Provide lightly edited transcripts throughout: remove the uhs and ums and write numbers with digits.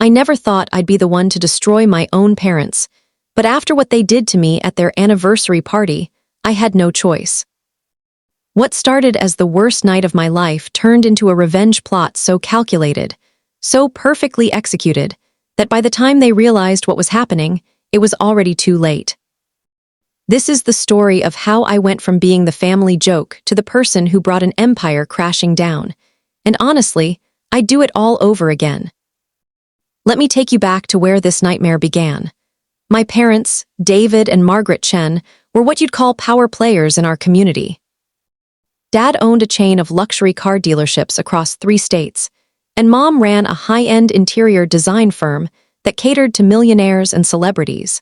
I never thought I'd be the one to destroy my own parents, but after what they did to me at their anniversary party, I had no choice. What started as the worst night of my life turned into a revenge plot so calculated, so perfectly executed, that by the time they realized what was happening, it was already too late. This is the story of how I went from being the family joke to the person who brought an empire crashing down. And honestly, I'd do it all over again. Let me take you back to where this nightmare began. My parents, David and Margaret Chen, were what you'd call power players in our community. Dad owned a chain of luxury car dealerships across 3 states, and Mom ran a high-end interior design firm that catered to millionaires and celebrities.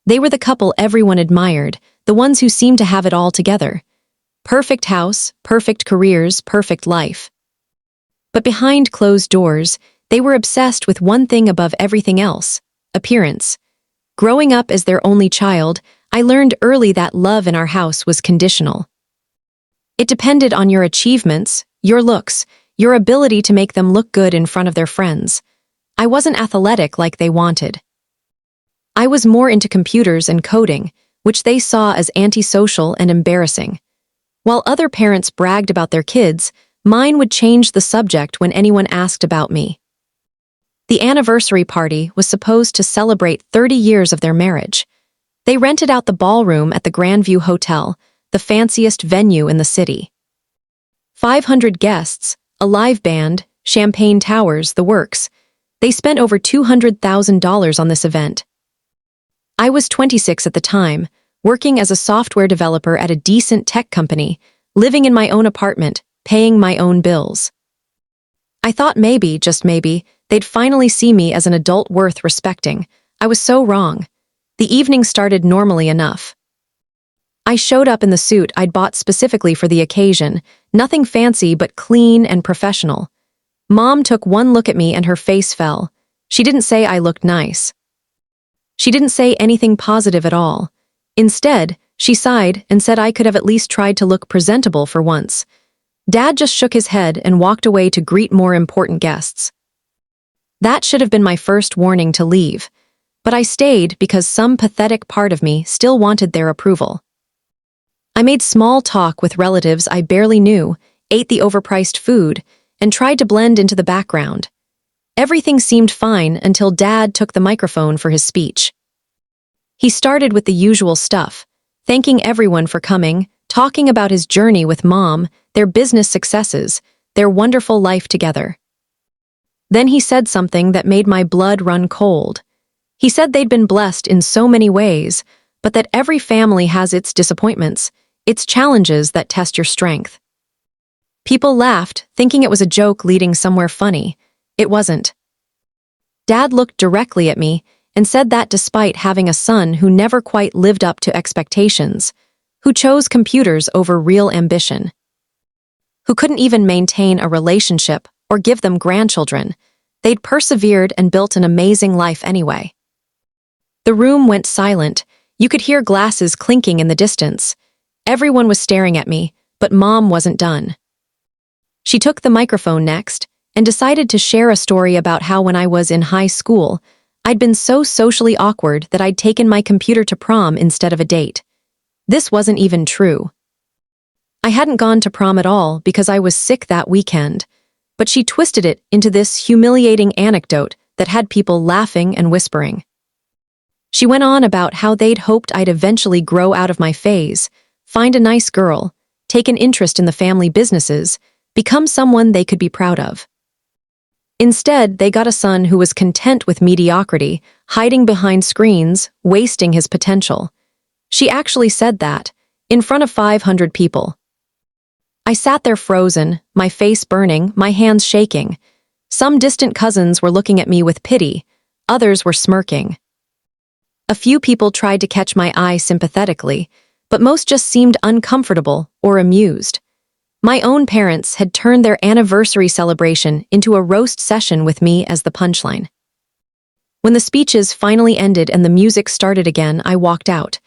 They were the couple everyone admired, the ones who seemed to have it all together. Perfect house, perfect careers, perfect life. But behind closed doors, they were obsessed with one thing above everything else: appearance. Growing up as their only child, I learned early that love in our house was conditional. It depended on your achievements, your looks, your ability to make them look good in front of their friends. I wasn't athletic like they wanted. I was more into computers and coding, which they saw as antisocial and embarrassing. While other parents bragged about their kids, mine would change the subject when anyone asked about me. The anniversary party was supposed to celebrate 30 years of their marriage. They rented out the ballroom at the Grandview Hotel, the fanciest venue in the city. 500 guests, a live band, champagne towers, the works. They spent over $200,000 on this event. I was 26 at the time, working as a software developer at a decent tech company, living in my own apartment, paying my own bills. I thought maybe, just maybe, they'd finally see me as an adult worth respecting. I was so wrong. The evening started normally enough. I showed up in the suit I'd bought specifically for the occasion, nothing fancy but clean and professional. Mom took one look at me and her face fell. She didn't say I looked nice. She didn't say anything positive at all. Instead, she sighed and said I could have at least tried to look presentable for once. Dad just shook his head and walked away to greet more important guests. That should have been my first warning to leave, but I stayed because some pathetic part of me still wanted their approval. I made small talk with relatives I barely knew, ate the overpriced food, and tried to blend into the background. Everything seemed fine until Dad took the microphone for his speech. He started with the usual stuff, thanking everyone for coming, talking about his journey with Mom, their business successes, their wonderful life together. Then he said something that made my blood run cold. He said they'd been blessed in so many ways, but that every family has its disappointments, its challenges that test your strength. People laughed, thinking it was a joke leading somewhere funny. It wasn't. Dad looked directly at me and said that despite having a son who never quite lived up to expectations, who chose computers over real ambition, who couldn't even maintain a relationship or give them grandchildren, they'd persevered and built an amazing life anyway. The room went silent. You could hear glasses clinking in the distance. Everyone was staring at me, but Mom wasn't done. She took the microphone next and decided to share a story about how when I was in high school, I'd been so socially awkward that I'd taken my computer to prom instead of a date. This wasn't even true. I hadn't gone to prom at all because I was sick that weekend, but she twisted it into this humiliating anecdote that had people laughing and whispering. She went on about how they'd hoped I'd eventually grow out of my phase, find a nice girl, take an interest in the family businesses, become someone they could be proud of. Instead, they got a son who was content with mediocrity, hiding behind screens, wasting his potential. She actually said that, in front of 500 people. I sat there frozen, my face burning, my hands shaking. Some distant cousins were looking at me with pity, others were smirking. A few people tried to catch my eye sympathetically, but most just seemed uncomfortable or amused. My own parents had turned their anniversary celebration into a roast session with me as the punchline. When the speeches finally ended and the music started again, I walked out.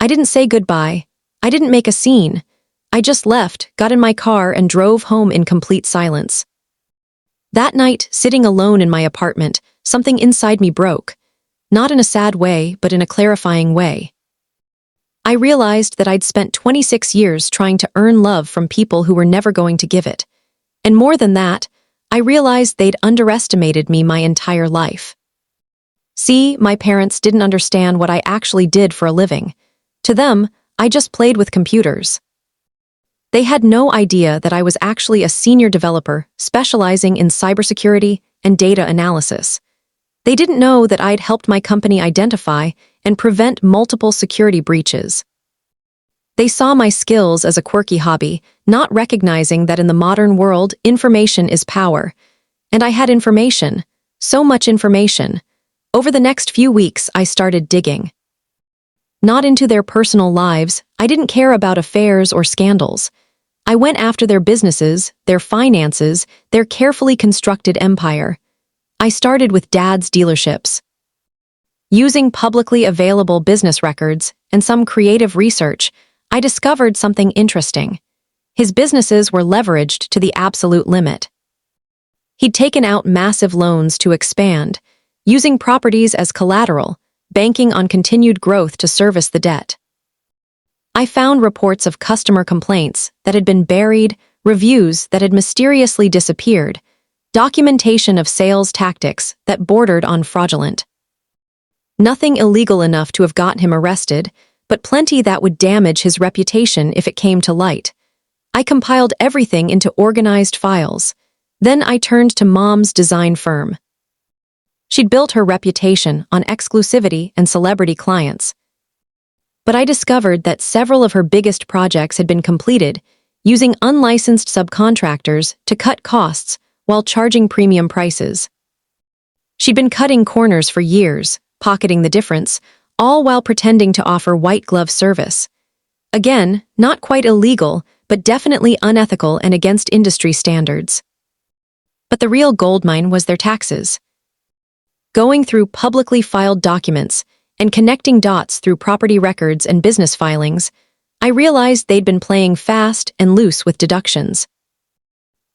I didn't say goodbye. I didn't make a scene. I just left, got in my car, and drove home in complete silence. That night, sitting alone in my apartment, something inside me broke. Not in a sad way, but in a clarifying way. I realized that I'd spent 26 years trying to earn love from people who were never going to give it. And more than that, I realized they'd underestimated me my entire life. See, my parents didn't understand what I actually did for a living. To them, I just played with computers. They had no idea that I was actually a senior developer specializing in cybersecurity and data analysis. They didn't know that I'd helped my company identify and prevent multiple security breaches. They saw my skills as a quirky hobby, not recognizing that in the modern world, information is power. And I had information, so much information. Over the next few weeks, I started digging. Not into their personal lives, I didn't care about affairs or scandals. I went after their businesses, their finances, their carefully constructed empire. I started with Dad's dealerships. Using publicly available business records and some creative research, I discovered something interesting. His businesses were leveraged to the absolute limit. He'd taken out massive loans to expand, using properties as collateral, banking on continued growth to service the debt. I found reports of customer complaints that had been buried, reviews that had mysteriously disappeared, documentation of sales tactics that bordered on fraudulent. Nothing illegal enough to have gotten him arrested, but plenty that would damage his reputation if it came to light. I compiled everything into organized files. Then I turned to Mom's design firm. She'd built her reputation on exclusivity and celebrity clients. But I discovered that several of her biggest projects had been completed using unlicensed subcontractors to cut costs while charging premium prices. She'd been cutting corners for years, pocketing the difference, all while pretending to offer white-glove service. Again, not quite illegal, but definitely unethical and against industry standards. But the real goldmine was their taxes. Going through publicly filed documents and connecting dots through property records and business filings, I realized they'd been playing fast and loose with deductions.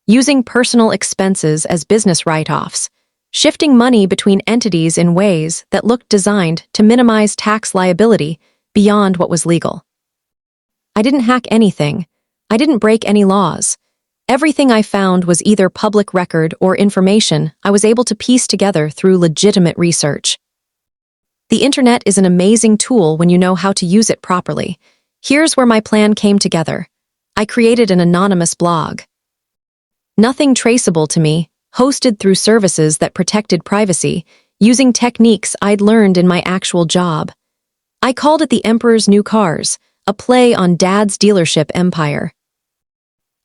Using personal expenses as business write-offs, shifting money between entities in ways that looked designed to minimize tax liability beyond what was legal. I didn't hack anything. I didn't break any laws. Everything I found was either public record or information I was able to piece together through legitimate research. The internet is an amazing tool when you know how to use it properly. Here's where my plan came together. I created an anonymous blog. Nothing traceable to me, hosted through services that protected privacy, using techniques I'd learned in my actual job. I called it the Emperor's New Cars, a play on Dad's dealership empire.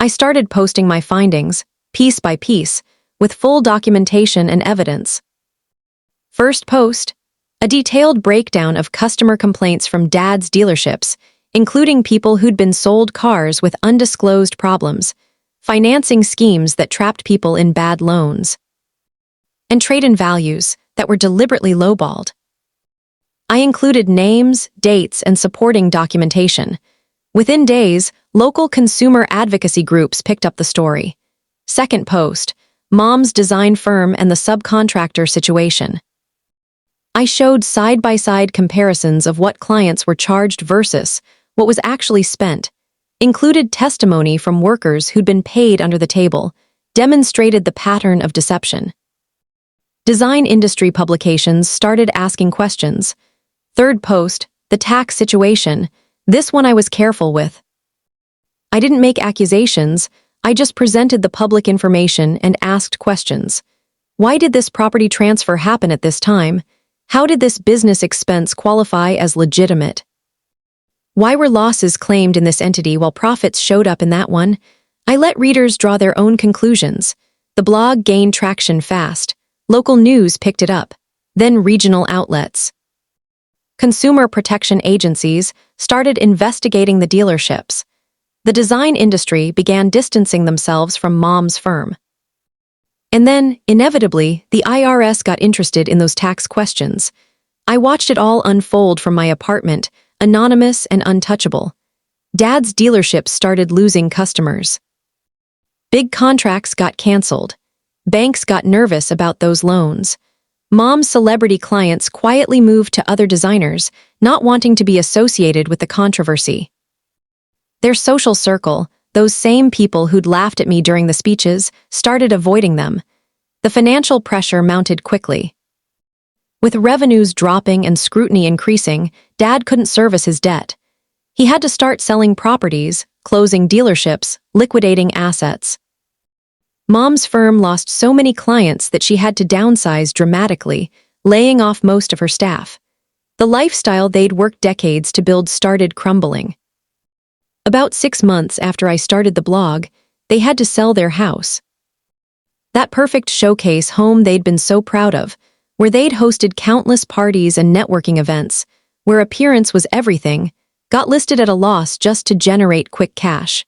I started posting my findings, piece by piece, with full documentation and evidence. First post, a detailed breakdown of customer complaints from Dad's dealerships, including people who'd been sold cars with undisclosed problems, financing schemes that trapped people in bad loans, and trade-in values that were deliberately lowballed. I included names, dates, and supporting documentation. Within days, local consumer advocacy groups picked up the story. Second post, Mom's design firm and the subcontractor situation. I showed side-by-side comparisons of what clients were charged versus what was actually spent, included testimony from workers who'd been paid under the table, demonstrated the pattern of deception. Design industry publications started asking questions. Third post, the tax situation. This one I was careful with. I didn't make accusations, I just presented the public information and asked questions. Why did this property transfer happen at this time? How did this business expense qualify as legitimate? Why were losses claimed in this entity while profits showed up in that one? I let readers draw their own conclusions. The blog gained traction fast. Local news picked it up. Then regional outlets. Consumer protection agencies started investigating the dealerships. The design industry began distancing themselves from Mom's firm. And then, inevitably, the IRS got interested in those tax questions. I watched it all unfold from my apartment, anonymous and untouchable. Dad's dealerships started losing customers. Big contracts got canceled. banks got nervous about those loans. Mom's celebrity clients quietly moved to other designers, not wanting to be associated with the controversy. Their social circle, those same people who'd laughed at me during the speeches, started avoiding them. The financial pressure mounted quickly. With revenues dropping and scrutiny increasing, Dad couldn't service his debt. He had to start selling properties, closing dealerships, liquidating assets. Mom's firm lost so many clients that she had to downsize dramatically, laying off most of her staff. The lifestyle they'd worked decades to build started crumbling. About 6 months after I started the blog, they had to sell their house. That perfect showcase home they'd been so proud of, where they'd hosted countless parties and networking events, where appearance was everything, got listed at a loss just to generate quick cash.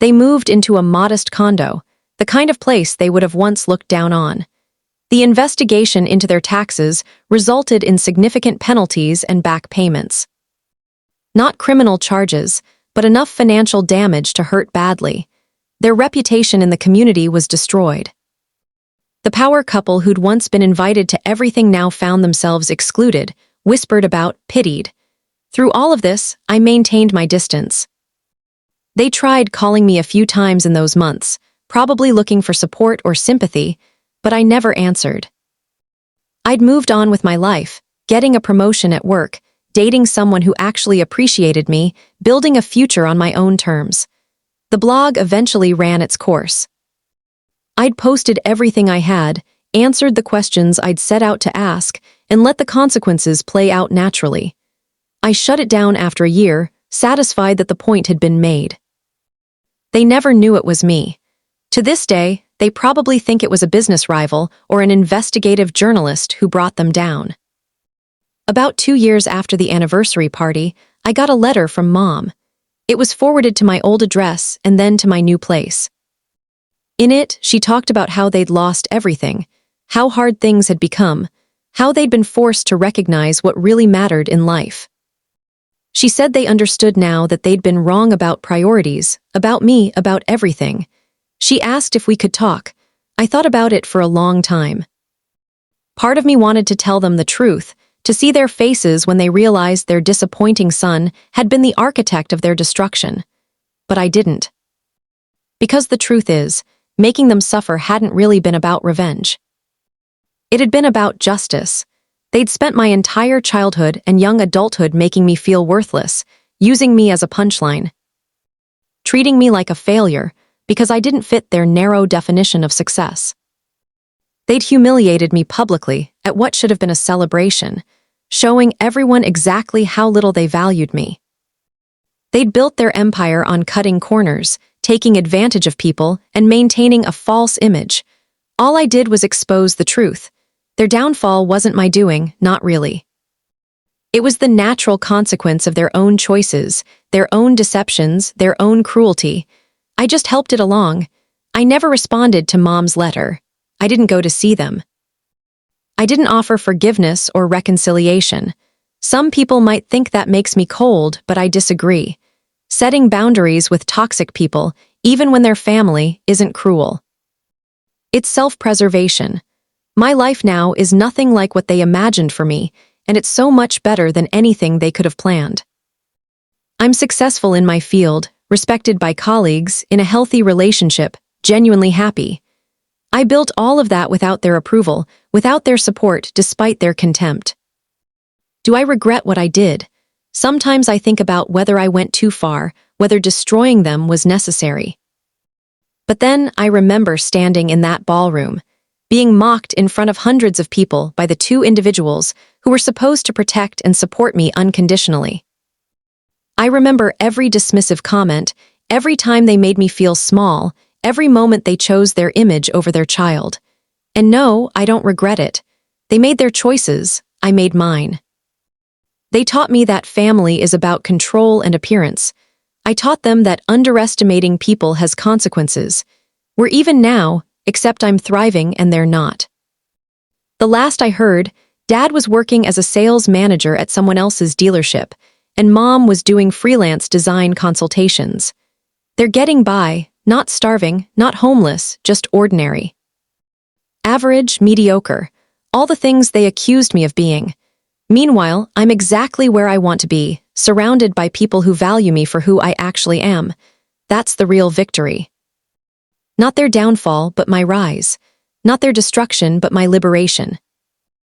They moved into a modest condo, the kind of place they would have once looked down on. The investigation into their taxes resulted in significant penalties and back payments. Not criminal charges, but enough financial damage to hurt badly. Their reputation in the community was destroyed. The power couple who'd once been invited to everything now found themselves excluded, whispered about, pitied. Through all of this, I maintained my distance. They tried calling me a few times in those months, probably looking for support or sympathy, but I never answered. I'd moved on with my life, getting a promotion at work, dating someone who actually appreciated me, building a future on my own terms. The blog eventually ran its course. I'd posted everything I had, answered the questions I'd set out to ask, and let the consequences play out naturally. I shut it down after a year, satisfied that the point had been made. They never knew it was me. To this day, they probably think it was a business rival or an investigative journalist who brought them down. About 2 years after the anniversary party, I got a letter from Mom. It was forwarded to my old address and then to my new place. In it, she talked about how they'd lost everything, how hard things had become, how they'd been forced to recognize what really mattered in life. She said they understood now that they'd been wrong about priorities, about me, about everything. She asked if we could talk. I thought about it for a long time. Part of me wanted to tell them the truth, to see their faces when they realized their disappointing son had been the architect of their destruction. But I didn't. Because the truth is, making them suffer hadn't really been about revenge. It had been about justice. They'd spent my entire childhood and young adulthood making me feel worthless, using me as a punchline, treating me like a failure because I didn't fit their narrow definition of success. They'd humiliated me publicly at what should have been a celebration, showing everyone exactly how little they valued me. They'd built their empire on cutting corners, taking advantage of people, and maintaining a false image. All I did was expose the truth. Their downfall wasn't my doing, not really. It was the natural consequence of their own choices, their own deceptions, their own cruelty. I just helped it along. I never responded to Mom's letter. I didn't go to see them. I didn't offer forgiveness or reconciliation. Some people might think that makes me cold, but I disagree. Setting boundaries with toxic people, even when they're family, isn't cruel. It's self-preservation. My life now is nothing like what they imagined for me, and it's so much better than anything they could have planned. I'm successful in my field, respected by colleagues, in a healthy relationship, genuinely happy. I built all of that without their approval, without their support, despite their contempt. Do I regret what I did? Sometimes I think about whether I went too far, whether destroying them was necessary. But then I remember standing in that ballroom, being mocked in front of hundreds of people by the two individuals who were supposed to protect and support me unconditionally. I remember every dismissive comment, every time they made me feel small, every moment they chose their image over their child. And no, I don't regret it. They made their choices, I made mine. They taught me that family is about control and appearance. I taught them that underestimating people has consequences. We're even now, except I'm thriving and they're not. The last I heard, Dad was working as a sales manager at someone else's dealership, and Mom was doing freelance design consultations. They're getting by, not starving, not homeless, just ordinary. Average, mediocre, all the things they accused me of being. Meanwhile, I'm exactly where I want to be, surrounded by people who value me for who I actually am. That's the real victory. Not their downfall, but my rise. Not their destruction, but my liberation.